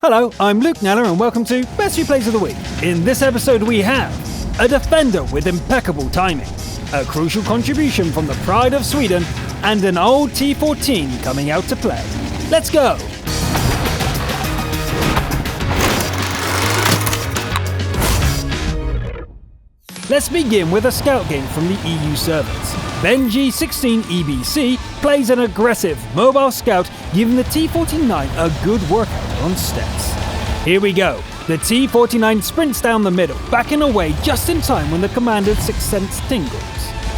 Hello, I'm Luke Neller and welcome to Best Replays of the Week. In this episode we have a defender with impeccable timing, a crucial contribution from the pride of Sweden, and an old T14 coming out to play. Let's go! Let's begin with a scout game from the EU servers. Benji16EBC plays an aggressive mobile scout, giving the T49 a good workout on steps. Here we go. The T49 sprints down the middle, backing away just in time when the commander's sixth sense tingles.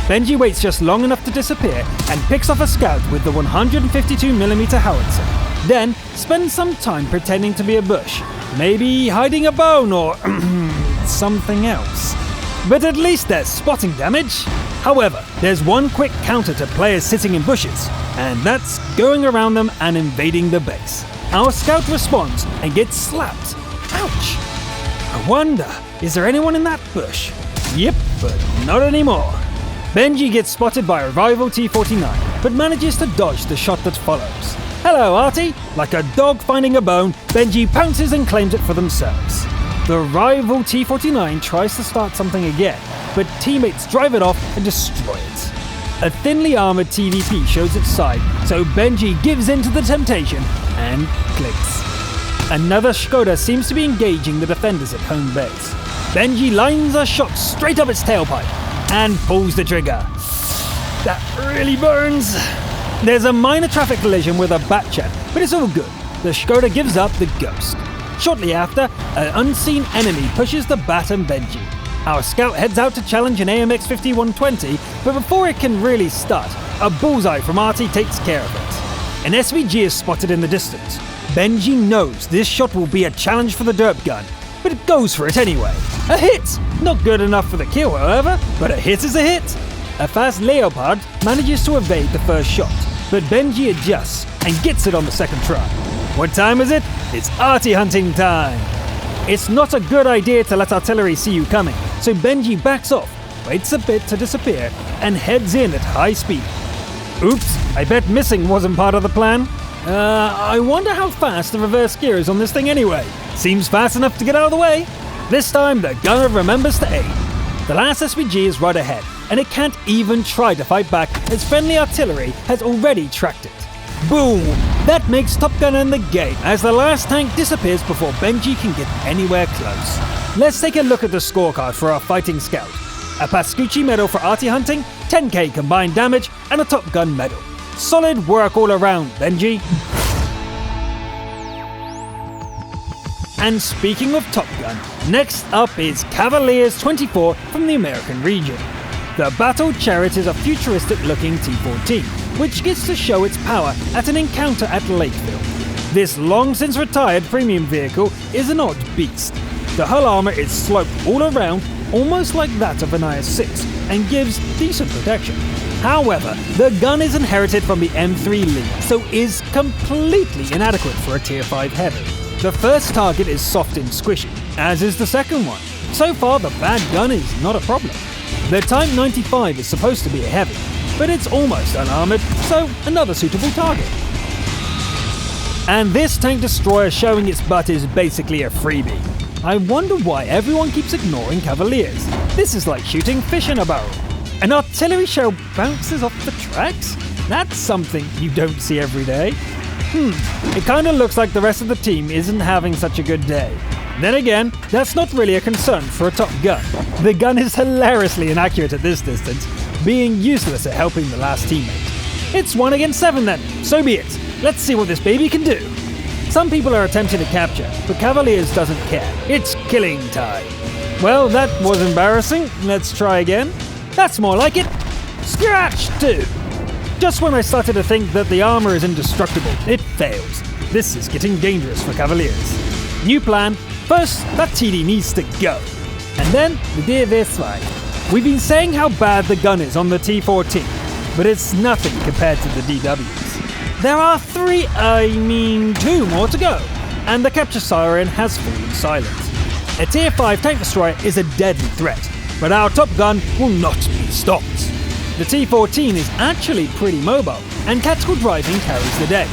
Benji waits just long enough to disappear and picks off a scout with the 152mm howitzer. Then spends some time pretending to be a bush, maybe hiding a bone or something else. But at least there's spotting damage. However, there's one quick counter to players sitting in bushes, and that's going around them and invading the base. Our scout responds and gets slapped. Ouch! I wonder, is there anyone in that bush? Yep, but not anymore. Benji gets spotted by a rival T49, but manages to dodge the shot that follows. Hello, Artie! Like a dog finding a bone, Benji pounces and claims it for themselves. The rival T49 tries to start something again, but teammates drive it off and destroy it. A thinly armoured TVP shows its side, so Benji gives in to the temptation and clicks. Another Skoda seems to be engaging the defenders at home base. Benji lines a shot straight up its tailpipe and pulls the trigger. That really burns. There's a minor traffic collision with a Batchat, but it's all good. The Skoda gives up the ghost. Shortly after, an unseen enemy pushes the Bat and Benji. Our scout heads out to challenge an AMX 5120, but before it can really start, a bullseye from Artie takes care of it. An SVG is spotted in the distance. Benji knows this shot will be a challenge for the derp gun, but it goes for it anyway. A hit! Not good enough for the kill, however, but a hit is a hit. A fast Leopard manages to evade the first shot, but Benji adjusts and gets it on the second try. What time is it? It's Artie hunting time! It's not a good idea to let artillery see you coming, so Benji backs off, waits a bit to disappear, and heads in at high speed. Oops, I bet missing wasn't part of the plan. I wonder how fast the reverse gear is on this thing anyway. Seems fast enough to get out of the way. This time the gunner remembers to aim. The last SVG is right ahead, and it can't even try to fight back as friendly artillery has already tracked it. Boom! That makes Top Gun end the game as the last tank disappears before Benji can get anywhere close. Let's take a look at the scorecard for our fighting scout. A Pascucci medal for Artie hunting, 10k combined damage, and a Top Gun medal. Solid work all around, Benji. And speaking of Top Gun, next up is Cavaliers 24 from the American region. The Battle Chariot is a futuristic-looking T-14, which gets to show its power at an encounter at Lakeville. This long-since-retired premium vehicle is an odd beast. The hull armor is sloped all around, almost like that of an IS-6, and gives decent protection. However, the gun is inherited from the M3 Lee, so is completely inadequate for a Tier 5 heavy. The first target is soft and squishy, as is the second one. So far, the bad gun is not a problem. The Type 95 is supposed to be a heavy, but it's almost unarmored, so another suitable target. And this tank destroyer showing its butt is basically a freebie. I wonder why everyone keeps ignoring Cavaliers. This is like shooting fish in a barrel. An artillery shell bounces off the tracks? That's something you don't see every day. It kinda looks like the rest of the team isn't having such a good day. Then again, that's not really a concern for a Top Gun. The gun is hilariously inaccurate at this distance, being useless at helping the last teammate. It's 1 against 7 then, so be it. Let's see what this baby can do. Some people are attempting to capture, but Cavaliers doesn't care. It's killing time. Well, that was embarrassing. Let's try again. That's more like it. Scratch 2. Just when I started to think that the armor is indestructible, it fails. This is getting dangerous for Cavaliers. New plan. First, that TD needs to go. And then, we do this way. We've been saying how bad the gun is on the T14, but it's nothing compared to the DWs. There are 2 more to go, and the capture siren has fallen silent. A Tier 5 tank destroyer is a deadly threat, but our Top Gun will not be stopped. The T14 is actually pretty mobile, and tactical driving carries the day.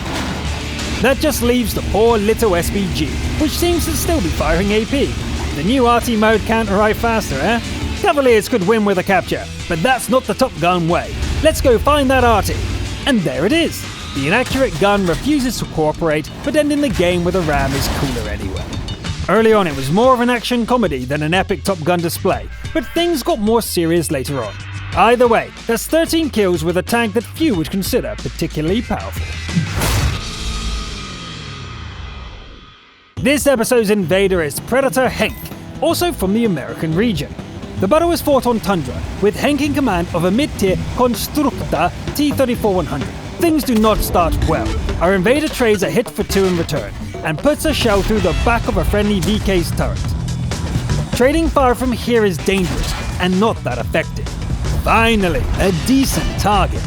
That just leaves the poor little SBG, which seems to still be firing AP. The new RT mode can't arrive faster, eh? Cavaliers could win with a capture, but that's not the Top Gun way. Let's go find that RT. And there it is. The inaccurate gun refuses to cooperate, but ending the game with a ram is cooler anyway. Early on it was more of an action comedy than an epic Top Gun display, but things got more serious later on. Either way, that's 13 kills with a tank that few would consider particularly powerful. This episode's invader is Predator Henk, also from the American region. The battle was fought on Tundra, with Henk in command of a mid-tier Constructa T-34-100. Things do not start well. Our invader trades a hit for 2 in return, and puts a shell through the back of a friendly VK's turret. Trading fire from here is dangerous, and not that effective. Finally, a decent target.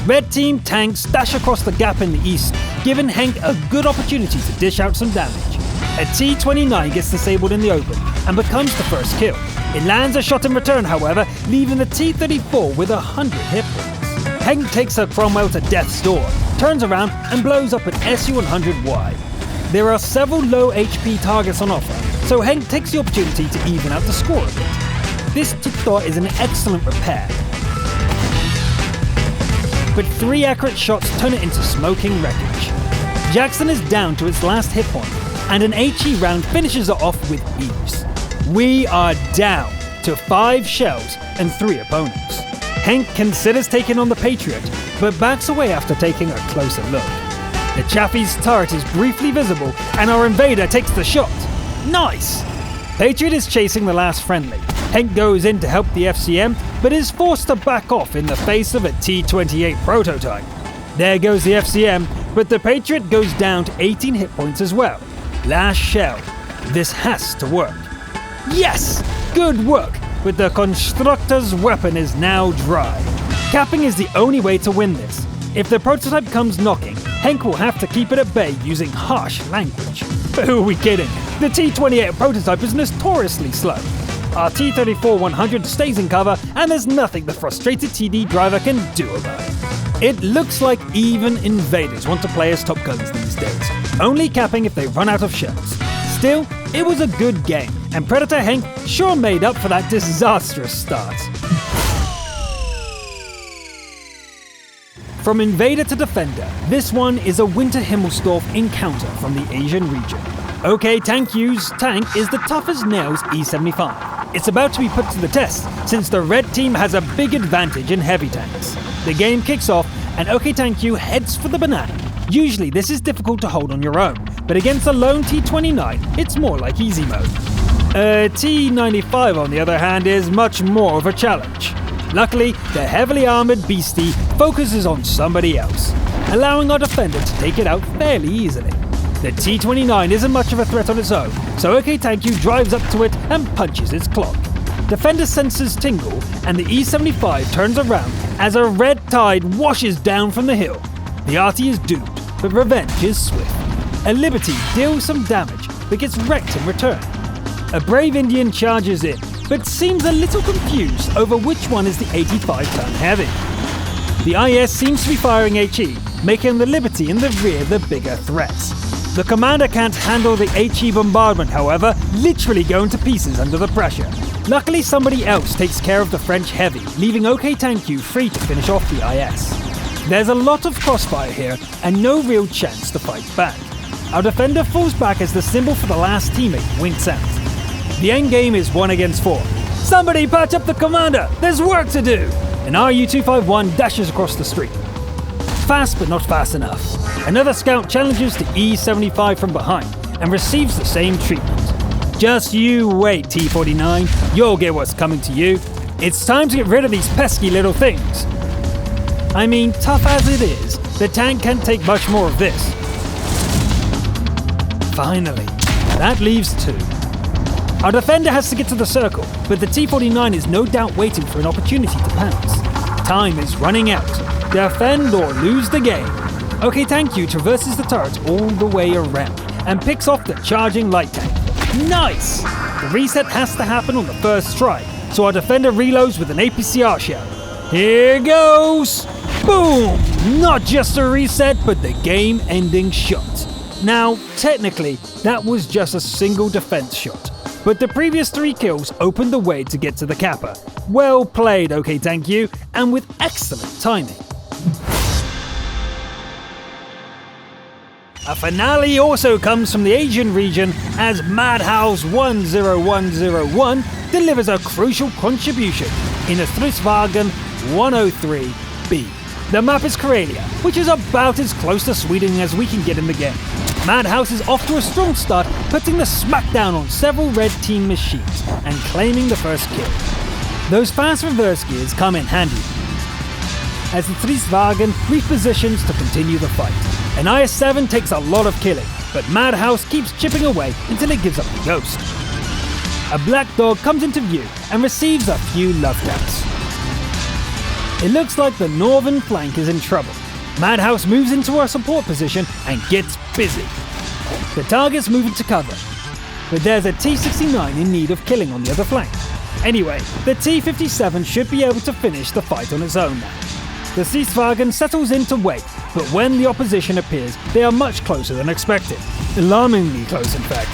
Red team tanks dash across the gap in the east, giving Henk a good opportunity to dish out some damage. A T-29 gets disabled in the open, and becomes the first kill. It lands a shot in return, however, leaving the T-34 with 100 hit points. Henk takes a Cromwell to death's door, turns around and blows up an Su-100Y. There are several low HP targets on offer, so Henk takes the opportunity to even out the score a bit. This Titor is an excellent repair, but 3 accurate shots turn it into smoking wreckage. Jackson is down to its last hit point, and an HE round finishes it off with ease. We are down to 5 shells and 3 opponents. Henk considers taking on the Patriot, but backs away after taking a closer look. The Chaffee's turret is briefly visible, and our invader takes the shot. Nice! Patriot is chasing the last friendly. Henk goes in to help the FCM, but is forced to back off in the face of a T-28 prototype. There goes the FCM, but the Patriot goes down to 18 hit points as well. Last shell. This has to work. Yes! Good work, but the Constructor's weapon is now dry. Capping is the only way to win this. If the prototype comes knocking, Henk will have to keep it at bay using harsh language. But who are we kidding? The T-28 prototype is notoriously slow. Our T-34-100 stays in cover, and there's nothing the frustrated TD driver can do about it. It looks like even invaders want to play as Top Guns these days, only capping if they run out of shells. Still, it was a good game, and Predator Henk sure made up for that disastrous start. From Invader to Defender, this one is a Winter Himmelsdorf encounter from the Asian region. OK Tank U's tank is the tough as nails E75. It's about to be put to the test, since the red team has a big advantage in heavy tanks. The game kicks off, and OK Tank U heads for the banana. Usually this is difficult to hold on your own, but against a lone T-29, it's more like easy mode. A T-95 on the other hand is much more of a challenge. Luckily, the heavily armoured beastie focuses on somebody else, allowing our defender to take it out fairly easily. The T-29 isn't much of a threat on its own, so OK Tank U drives up to it and punches its clock. Defender senses tingle, and the E-75 turns around as a red tide washes down from the hill. The RT is doomed, but revenge is swift. A Liberty deals some damage, but gets wrecked in return. A brave Indian charges in, but seems a little confused over which one is the 85-ton heavy. The IS seems to be firing HE, making the Liberty in the rear the bigger threats. The commander can't handle the HE bombardment, however, literally going to pieces under the pressure. Luckily, somebody else takes care of the French heavy, leaving OK Tank U free to finish off the IS. There's a lot of crossfire here, and no real chance to fight back. Our defender falls back as the symbol for the last teammate winks out. The endgame is 1 against 4. Somebody patch up the commander! There's work to do! An RU-251 dashes across the street. Fast but not fast enough. Another scout challenges the E-75 from behind and receives the same treatment. Just you wait, T-49. You'll get what's coming to you. It's time to get rid of these pesky little things. I mean, tough as it is, the tank can't take much more of this. Finally, that leaves 2. Our defender has to get to the circle, but the T-49 is no doubt waiting for an opportunity to pounce. Time is running out. Defend or lose the game. OK Tank U traverses the turret all the way around and picks off the charging light tank. Nice! The reset has to happen on the first try, so our defender reloads with an APCR shell. Here goes! Boom! Not just a reset, but the game-ending shot. Now, technically, that was just a single defense shot, but the previous 3 kills opened the way to get to the capper. Well played, OK thank you, and with excellent timing. A finale also comes from the Asian region as Madhouse 10101 delivers a crucial contribution in a Stridsvagn 103B. The map is Karelia, which is about as close to Sweden as we can get in the game. Madhouse is off to a strong start, putting the smackdown on several red team machines and claiming the first kill. Those fast reverse gears come in handy as the Stridsvagn repositions to continue the fight. An IS-7 takes a lot of killing, but Madhouse keeps chipping away until it gives up the ghost. A black dog comes into view and receives a few love taps. It looks like the northern flank is in trouble. Madhouse moves into a support position and gets busy. The targets move into cover, but there's a T-69 in need of killing on the other flank. Anyway, the T-57 should be able to finish the fight on its own now. The Stridsvagn settles in to wait, but when the opposition appears, they are much closer than expected. Alarmingly close, in fact.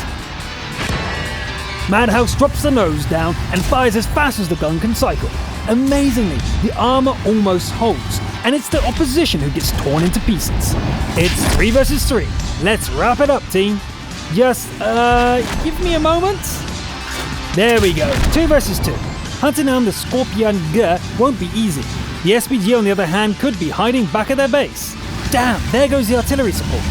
Madhouse drops the nose down and fires as fast as the gun can cycle. Amazingly, the armor almost holds, and it's the opposition who gets torn into pieces. It's 3 versus 3. Let's wrap it up, team. Just, give me a moment. There we go, 2 versus 2. Hunting down the Scorpion G won't be easy. The SPG, on the other hand, could be hiding back at their base. Damn, there goes the artillery support.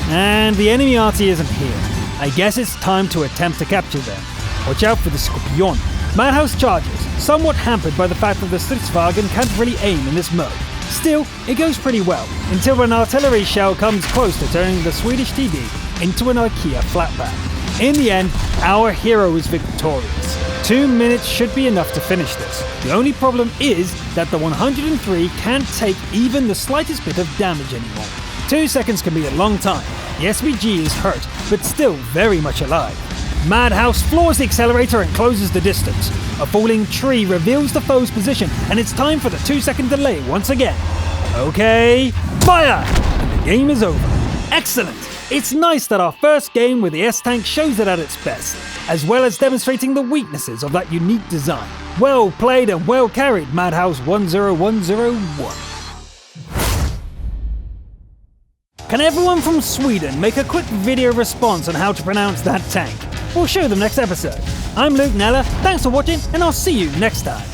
And the enemy RT isn't here. I guess it's time to attempt to capture them. Watch out for the Scorpion. Madhouse charges, somewhat hampered by the fact that the Stridsvagn can't really aim in this mode. Still, it goes pretty well, until an artillery shell comes close to turning the Swedish TD into an IKEA flatback. In the end, our hero is victorious. 2 minutes should be enough to finish this. The only problem is that the 103 can't take even the slightest bit of damage anymore. 2 seconds can be a long time. The SVG is hurt, but still very much alive. Madhouse floors the accelerator and closes the distance. A falling tree reveals the foe's position, and it's time for the 2-second delay once again. Okay, fire! And the game is over. Excellent! It's nice that our first game with the S-Tank shows it at its best, as well as demonstrating the weaknesses of that unique design. Well played and well carried, Madhouse 10101. Can everyone from Sweden make a quick video response on how to pronounce that tank? We'll show them next episode. I'm Luke Nella, thanks for watching, and I'll see you next time.